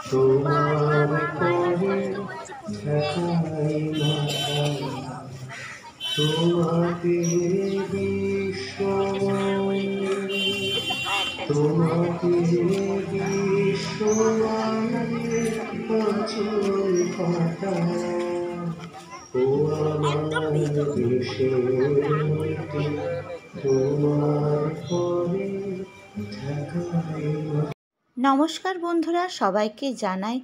তোমার পরে ঠেকাই মাথায় তোমাকে বিশ্বময়, তোমাকে বিশ্বময় আঁচল পাতায় ও আমার দেশের মাটি তোমার পরে ঠেকাই। নমস্কার বন্ধুরা, সবাইকে জানাই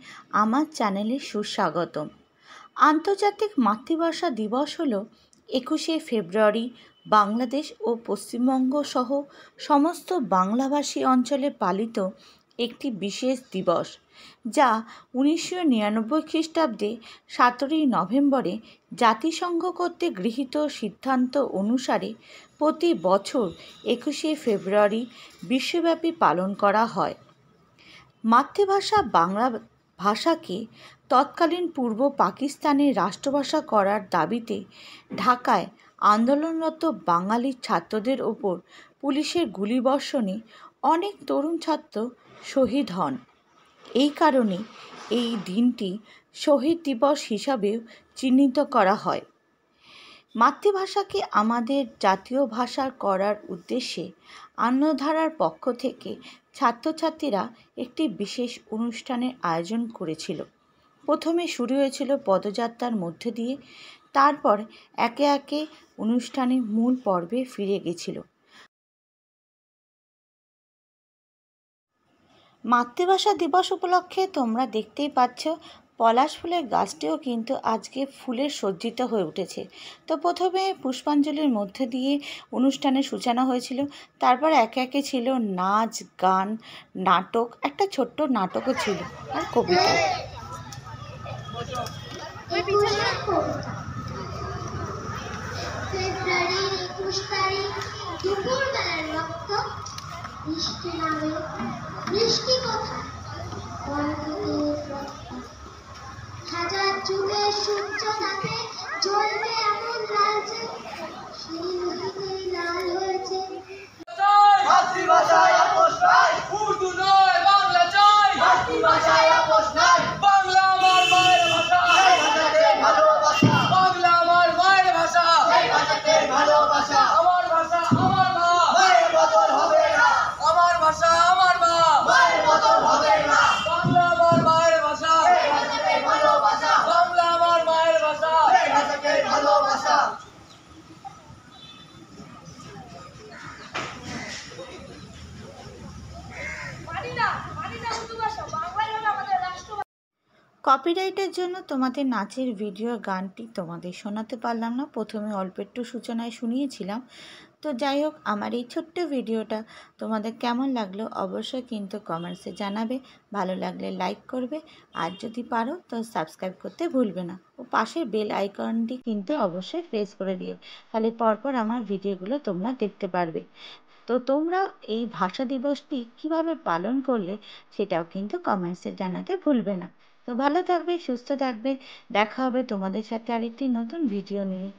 আমার চ্যানেলে সুস্বাগতম। আন্তর্জাতিক মাতৃভাষা দিবস হলো 21শে ফেব্রুয়ারি বাংলাদেশ ও পশ্চিমবঙ্গ সহ সমস্ত বাংলাভাষী অঞ্চলে পালিত একটি বিশেষ দিবস, যা 1999 খ্রিস্টাব্দে 17ই নভেম্বরে জাতিসংঘ কর্তৃক গৃহীত সিদ্ধান্ত অনুসারে প্রতি বছর 21শে ফেব্রুয়ারি বিশ্বব্যাপী পালন করা হয়। মাতৃভাষা বাংলা ভাষাকে তৎকালীন পূর্ব পাকিস্তানের রাষ্ট্রভাষা করার দাবিতে ঢাকায় আন্দোলনরত বাঙালি ছাত্রদের ওপর পুলিশের গুলিবর্ষণে অনেক তরুণ ছাত্র শহীদ হন। এই কারণে এই দিনটি শহীদ দিবস হিসাবেও চিহ্নিত করা হয়। মাতৃভাষাকে আমাদের জাতীয় ভাষা করার উদ্দেশ্যে আনন্দধারার পক্ষ থেকে ছাত্রছাত্রীরা একটি বিশেষ অনুষ্ঠানের আয়োজন করেছিল। প্রথমে শুরু হয়েছিল পদযাত্রার মধ্যে দিয়ে, তারপর একে একে অনুষ্ঠানের মূল পর্বে ফিরে গেছিল। মাতৃভাষা দিবস উপলক্ষে তোমরা দেখতেই পাচ্ছ পলাশ ফুলের গাছটিও কিন্তু আজকে ফুলে সজ্জিত হয়ে উঠেছে। তো প্রথমে পুষ্পাঞ্জলির মধ্যে দিয়ে অনুষ্ঠানের সূচনা হয়েছিল, তারপর একে একে ছিল নাচ, গান, নাটক, একটা ছোট্ট নাটকও ছিল, আর কবিতা। হাজার যুগের সূর্য তাকে জ্বলবে এমন লালচে, সেই নদীতে লাল হয়েছে। মাতৃভাষায় আপোষ নাই, উর্দু নয় বাংলা চাই। মাতৃভাষায় আপোষ নাই, বাংলা আমার মায়ের ভাষা, সেই ভাষাতে ভালোবাসা। বাংলা আমার মায়ের ভাষা, সেই ভাষাতে ভালোবাসা। আমার ভাষা আমার মা, মায়ের বদল হবে না। আমার ভাষা আমার মা, মায়ের বদল হবে না। বাংলা আমার মায়ের ভাষা, সেই ভাষাতে ভালোবাসা। বাংলা আমার মায়ের ভাষা, সেই ভাষাতে ভালোবাসা। কপিরাইটের জন্য তোমাদের নাচের ভিডিও গানটি তোমাদের শোনাতে পারলাম না, প্রথমে অল্প একটু সূচনায় শুনিয়েছিলাম। তো যাই হোক, আমার এই ছোট্ট ভিডিওটা তোমাদের কেমন লাগলো অবশ্যই কিন্তু কমেন্টসে জানাবে। ভালো লাগলে লাইক করবে, আর যদি পারো তো সাবস্ক্রাইব করতে ভুলবে না, ও পাশের বেল আইকনটি কিন্তু অবশ্যই প্রেস করে দিও, তাহলে পরপর আমার ভিডিওগুলো তোমরা দেখতে পারবে। তো তোমরা এই ভাষা দিবসটি কিভাবে পালন করলে সেটাও কিন্তু কমেন্টসে জানাতে ভুলবে না। তো ভালো থাকবে, সুস্থ থাকবে, দেখা হবে তোমাদের সাথে আরেকটি নতুন ভিডিও নিয়ে।